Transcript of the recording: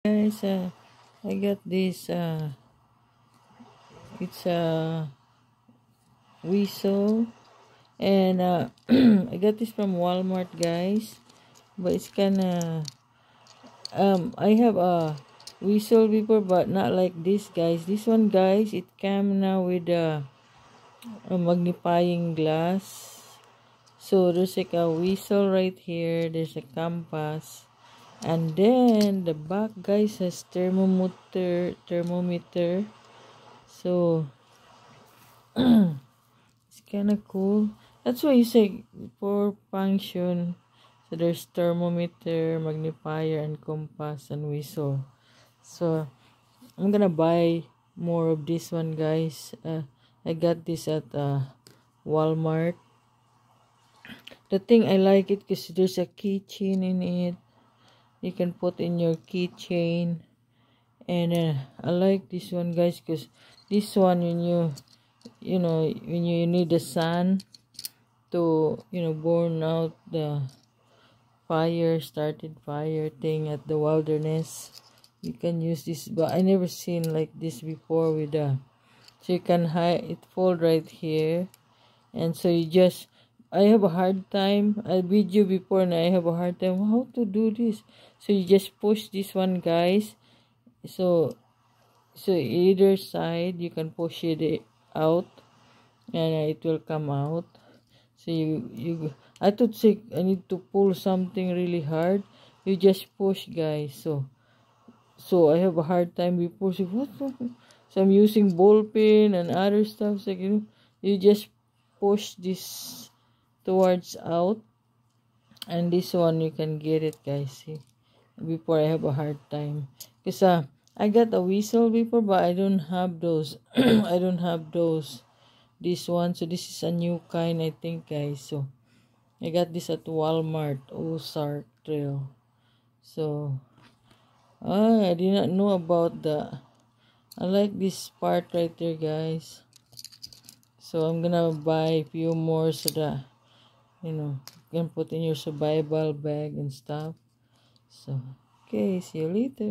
Guys, I got this it's a whistle, and I got this from Walmart, guys, but it's kind of I have a whistle before, but not like this, guys. This one, guys, it came now with a magnifying glass. So there's like a whistle right here, there's a compass, and then the back, guys, has thermometer. So it's kind of cool. That's why you say for function. So there's thermometer, magnifier, and compass, and whistle. So I'm gonna buy more of this one, guys. I got this at Walmart. The thing I like it because there's a keychain in it. You can put in your keychain, and I like this one, guys, because this one, when when you need the sun to burn out the started fire thing at the wilderness, you can use this. But I never seen like this before with so you can hide it, fold right here, and so you just I have a hard time. I video before and I have a hard time how to do this. So you just push this one, guys. So either side you can push it out, and it will come out. So I thought, say I need to pull something really hard. You just push, guys. So I have a hard time before. So so I'm using ball pen and other stuff. So you just push this towards out, and this one you can get it, guys. See, before I have a hard time because I got a whistle before, but I don't have those. I don't have those. This one. So this is a new kind, I think, guys. So I got this at Walmart, Ozark Trail. So I did not know about I like this part right there, guys. So I'm gonna buy a few more so that you can put in your survival bag and stuff. So okay, see you later.